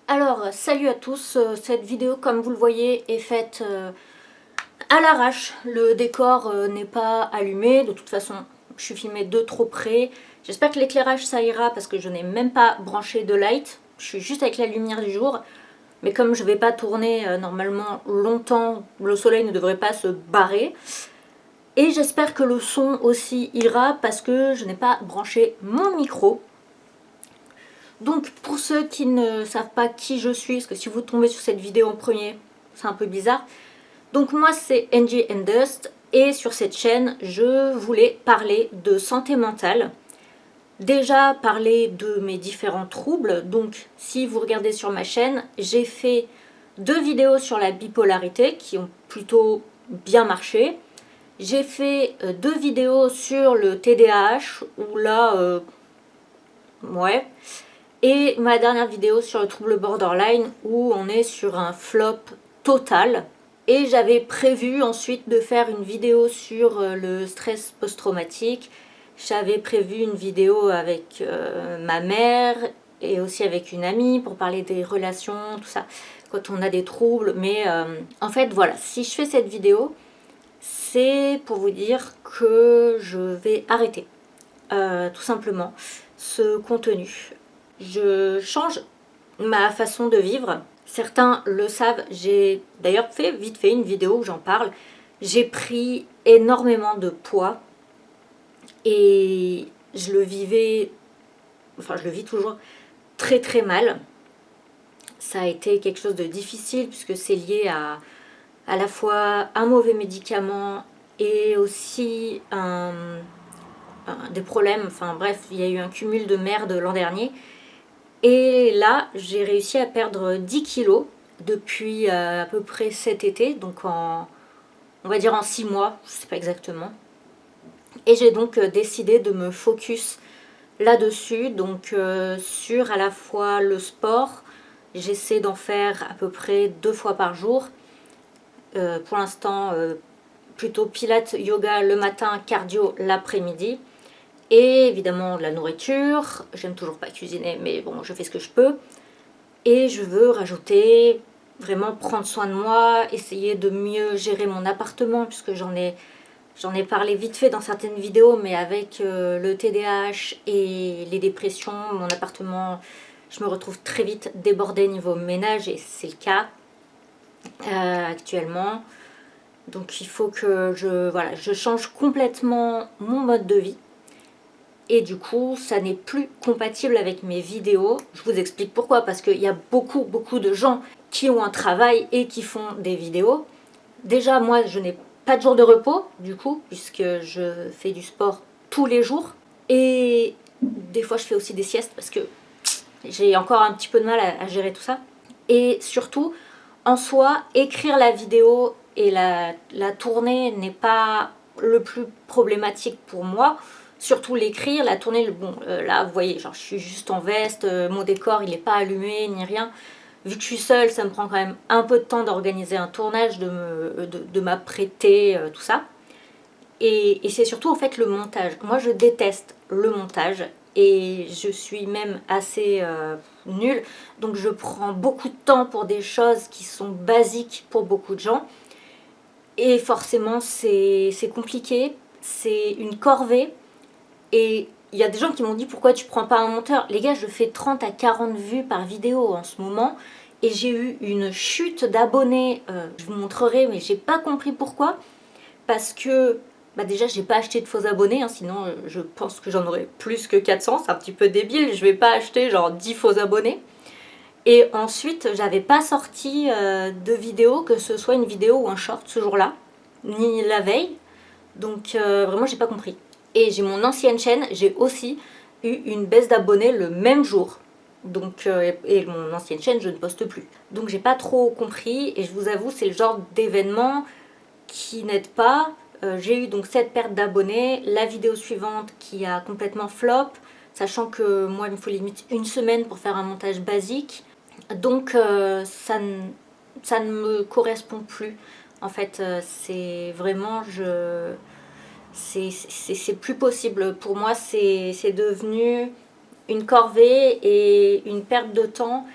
Alors, salut à tous, cette vidéo comme vous le voyez est faite à l'arrache. Le décor n'est pas allumé, de toute façon je suis filmée de trop près. J'espère que l'éclairage ça ira parce que je n'ai même pas branché de light. Je suis juste avec la lumière du jour. Mais comme je ne vais pas tourner normalement longtemps, le soleil ne devrait pas se barrer. Et j'espère que le son aussi ira parce que je n'ai pas branché mon micro. Donc pour ceux qui ne savent pas qui je suis, parce que si vous tombez sur cette vidéo en premier, c'est un peu bizarre. Donc moi c'est Angie Dust et sur cette chaîne je voulais parler de santé mentale. Déjà parler de mes différents troubles, donc si vous regardez sur ma chaîne, j'ai fait 2 vidéos sur la bipolarité qui ont plutôt bien marché. J'ai fait 2 vidéos sur le TDAH où là, ouais. Et ma dernière vidéo sur le trouble borderline où on est sur un flop total. Et j'avais prévu ensuite de faire une vidéo sur le stress post-traumatique. J'avais prévu une vidéo avec ma mère et aussi avec une amie pour parler des relations, tout ça, quand on a des troubles. Mais en fait, voilà, si je fais cette vidéo, c'est pour vous dire que je vais arrêter, tout simplement, ce contenu. Je change ma façon de vivre. Certains le savent, j'ai d'ailleurs vite fait une vidéo où j'en parle. J'ai pris énormément de poids et je le vivais, enfin je le vis toujours très très mal. Ça a été quelque chose de difficile puisque c'est lié à la fois un mauvais médicament et aussi des problèmes. Enfin bref, il y a eu un cumul de merde l'an dernier. Et là, j'ai réussi à perdre 10 kilos depuis à peu près cet été, donc on va dire en 6 mois, je ne sais pas exactement. Et j'ai donc décidé de me focus là-dessus, donc sur à la fois le sport, j'essaie d'en faire à peu près 2 fois par jour. Pour l'instant, plutôt pilates, yoga le matin, cardio l'après-midi. Et évidemment de la nourriture, j'aime toujours pas cuisiner, mais bon, je fais ce que je peux. Et je veux rajouter, vraiment prendre soin de moi, essayer de mieux gérer mon appartement, puisque j'en ai parlé vite fait dans certaines vidéos, mais avec le TDAH et les dépressions, mon appartement, je me retrouve très vite débordée niveau ménage, et c'est le cas actuellement. Donc il faut que je change complètement mon mode de vie. Et du coup, ça n'est plus compatible avec mes vidéos. Je vous explique pourquoi, parce qu'il y a beaucoup de gens qui ont un travail et qui font des vidéos. Déjà, moi, je n'ai pas de jour de repos, du coup, puisque je fais du sport tous les jours. Et des fois, je fais aussi des siestes, parce que j'ai encore un petit peu de mal à gérer tout ça. Et surtout, en soi, écrire la vidéo et la tourner n'est pas le plus problématique pour moi. Surtout l'écrire, la tourner, bon, là vous voyez, genre je suis juste en veste, mon décor il n'est pas allumé ni rien. Vu que je suis seule, ça me prend quand même un peu de temps d'organiser un tournage, de m'apprêter, tout ça. Et c'est surtout en fait le montage. Moi je déteste le montage et je suis même assez nulle. Donc je prends beaucoup de temps pour des choses qui sont basiques pour beaucoup de gens. Et forcément c'est compliqué, c'est une corvée. Et il y a des gens qui m'ont dit pourquoi tu prends pas un monteur. Les gars, je fais 30 à 40 vues par vidéo en ce moment. Et j'ai eu une chute d'abonnés. Je vous montrerai, mais j'ai pas compris pourquoi. Parce que déjà, j'ai pas acheté de faux abonnés. Sinon, je pense que j'en aurais plus que 400. C'est un petit peu débile. Je vais pas acheter genre 10 faux abonnés. Et ensuite, j'avais pas sorti de vidéo, que ce soit une vidéo ou un short ce jour-là, ni la veille. Donc vraiment, j'ai pas compris. Et j'ai mon ancienne chaîne, j'ai aussi eu une baisse d'abonnés le même jour. Donc, et mon ancienne chaîne, je ne poste plus. Donc j'ai pas trop compris et je vous avoue, c'est le genre d'événement qui n'aide pas. J'ai eu donc cette perte d'abonnés, la vidéo suivante qui a complètement flop, sachant que moi il me faut limite une semaine pour faire un montage basique. Donc ça ne me correspond plus. En fait, c'est vraiment, c'est plus possible. Pour moi, c'est devenu une corvée et une perte de temps.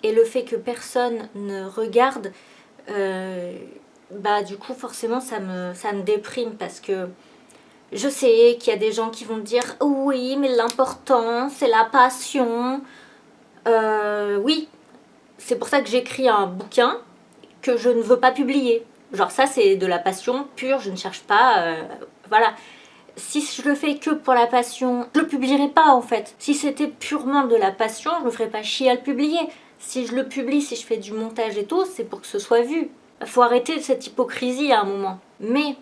et le fait que personne ne regarde, du coup forcément ça me déprime parce que je sais qu'il y a des gens qui vont dire oui mais l'important c'est la passion. Oui, c'est pour ça que j'écris un bouquin que je ne veux pas publier. Genre ça c'est de la passion pure, je ne cherche pas, voilà. Si je le fais que pour la passion, je le publierai pas en fait. Si c'était purement de la passion, je me ferais pas chier à le publier. Si je le publie, si je fais du montage et tout, c'est pour que ce soit vu. Faut arrêter cette hypocrisie à un moment. Mais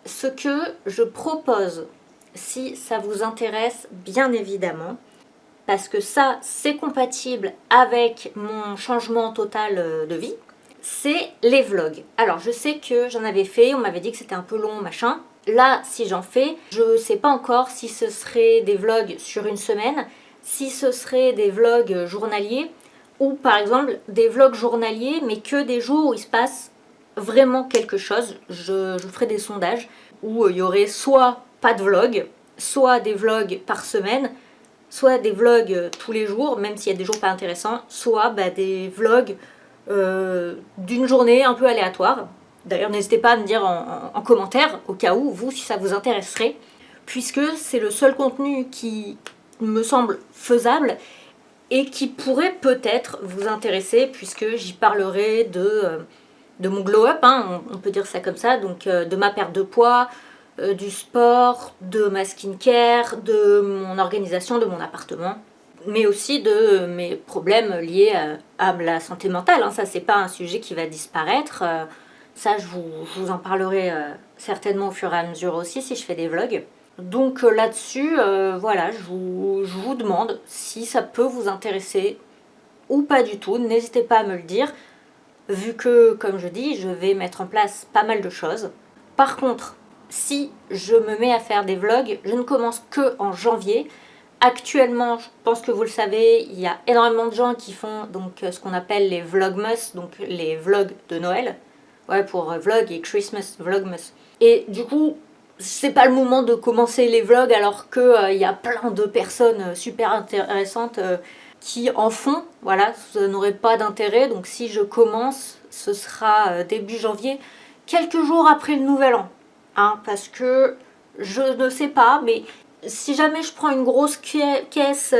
ce que je propose, si ça vous intéresse, bien évidemment, parce que ça, c'est compatible avec mon changement total de vie, c'est les vlogs. Alors, je sais que j'en avais fait, on m'avait dit que c'était un peu long, machin. Là, si j'en fais, je sais pas encore si ce serait des vlogs sur une semaine, si ce serait des vlogs journaliers, ou par exemple des vlogs journaliers, mais que des jours où il se passe vraiment quelque chose. Je ferai des sondages où il y aurait soit pas de vlog, soit des vlogs par semaine, soit des vlogs tous les jours, même s'il y a des jours pas intéressants, soit des vlogs d'une journée un peu aléatoire. D'ailleurs, n'hésitez pas à me dire en commentaire, au cas où, vous, si ça vous intéresserait, puisque c'est le seul contenu qui me semble faisable et qui pourrait peut-être vous intéresser, puisque j'y parlerai de mon glow-up, hein, on peut dire ça comme ça, donc de ma perte de poids, du sport, de ma skincare, de mon organisation, de mon appartement, mais aussi de mes problèmes liés à la santé mentale. Ça, c'est pas un sujet qui va disparaître. Ça, je vous en parlerai certainement au fur et à mesure aussi si je fais des vlogs. Donc là-dessus, voilà, je vous demande si ça peut vous intéresser ou pas du tout. N'hésitez pas à me le dire, vu que, comme je dis, je vais mettre en place pas mal de choses. Par contre, si je me mets à faire des vlogs, je ne commence que en janvier. Actuellement, je pense que vous le savez, il y a énormément de gens qui font donc ce qu'on appelle les vlogmas, donc les vlogs de Noël. Ouais, pour vlog et Christmas, vlogmas. Et du coup, c'est pas le moment de commencer les vlogs alors que y a plein de personnes super intéressantes qui en font. Voilà, ça n'aurait pas d'intérêt. Donc si je commence, ce sera début janvier, quelques jours après le nouvel an. Parce que je ne sais pas, mais si jamais je prends une grosse caisse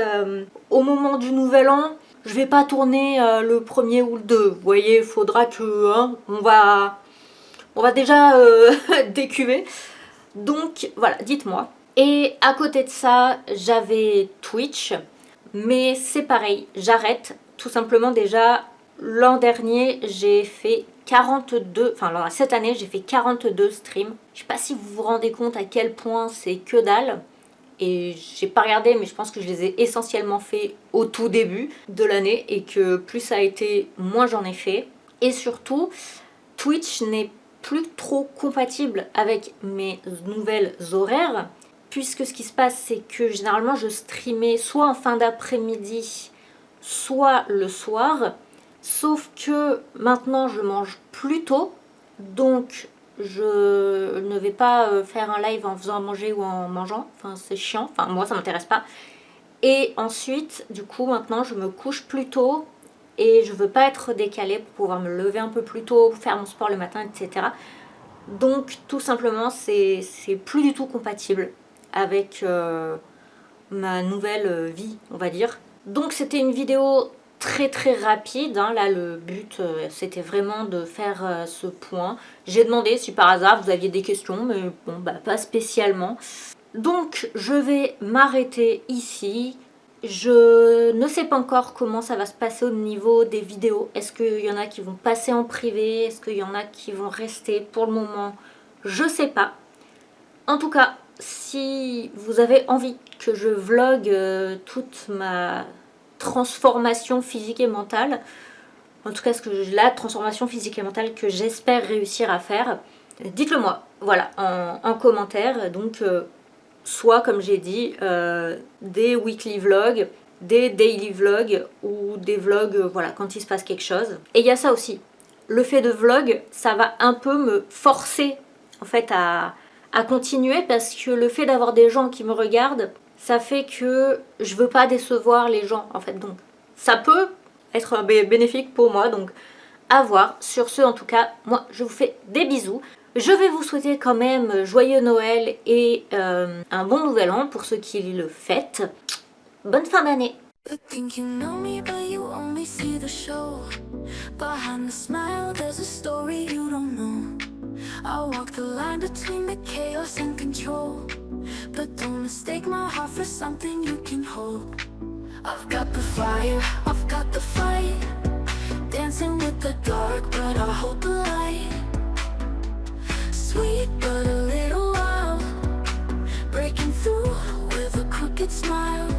au moment du nouvel an, je vais pas tourner le premier ou le 2. Vous voyez, il faudra que on va déjà décuver. Donc voilà, dites-moi. Et à côté de ça, j'avais Twitch, mais c'est pareil, j'arrête. Tout simplement déjà, l'an dernier, j'ai fait 42, enfin cette année, j'ai fait 42 streams. Je sais pas si vous vous rendez compte à quel point c'est que dalle. Et j'ai pas regardé, mais je pense que je les ai essentiellement fait au tout début de l'année et que plus ça a été, moins j'en ai fait. Et surtout, Twitch n'est plus trop compatible avec mes nouvelles horaires, puisque ce qui se passe, c'est que généralement je streamais soit en fin d'après-midi, soit le soir, sauf que maintenant je mange plus tôt, donc je ne vais pas faire un live en faisant à manger ou en mangeant, enfin c'est chiant, enfin moi ça m'intéresse pas. Et ensuite, du coup maintenant je me couche plus tôt et je veux pas être décalée pour pouvoir me lever un peu plus tôt, faire mon sport le matin, etc. Donc tout simplement c'est plus du tout compatible avec ma nouvelle vie, on va dire. Donc c'était une vidéo très très rapide, là le but c'était vraiment de faire ce point. J'ai demandé si par hasard vous aviez des questions, mais bon pas spécialement. Donc je vais m'arrêter ici. Je ne sais pas encore comment ça va se passer au niveau des vidéos. Est-ce qu'il y en a qui vont passer en privé? Est-ce qu'il y en a qui vont rester? Pour le moment, je sais pas. En tout cas, si vous avez envie que je vlogue toute ma transformation physique et mentale, en tout cas la transformation physique et mentale que j'espère réussir à faire, dites-le moi, voilà, en commentaire. Donc soit comme j'ai dit, des weekly vlogs, des daily vlogs ou des vlogs voilà, quand il se passe quelque chose. Et il y a ça aussi, le fait de vlog, ça va un peu me forcer en fait à continuer, parce que le fait d'avoir des gens qui me regardent, ça fait que je veux pas décevoir les gens en fait. Donc ça peut être bénéfique pour moi, donc à voir. Sur ce, en tout cas, moi je vous fais des bisous. Je vais vous souhaiter quand même joyeux Noël et un bon nouvel an pour ceux qui le fêtent. Bonne fin d'année. You think you know me, but you only see the show. Behind the smile, there's a story you don't know. I walk the line between the chaos and control, but don't mistake my heart for something you can hold. I've got the fire, I've got the fight, dancing with the dark, but I hold the light. Sweet but a little wild, breaking through with a crooked smile.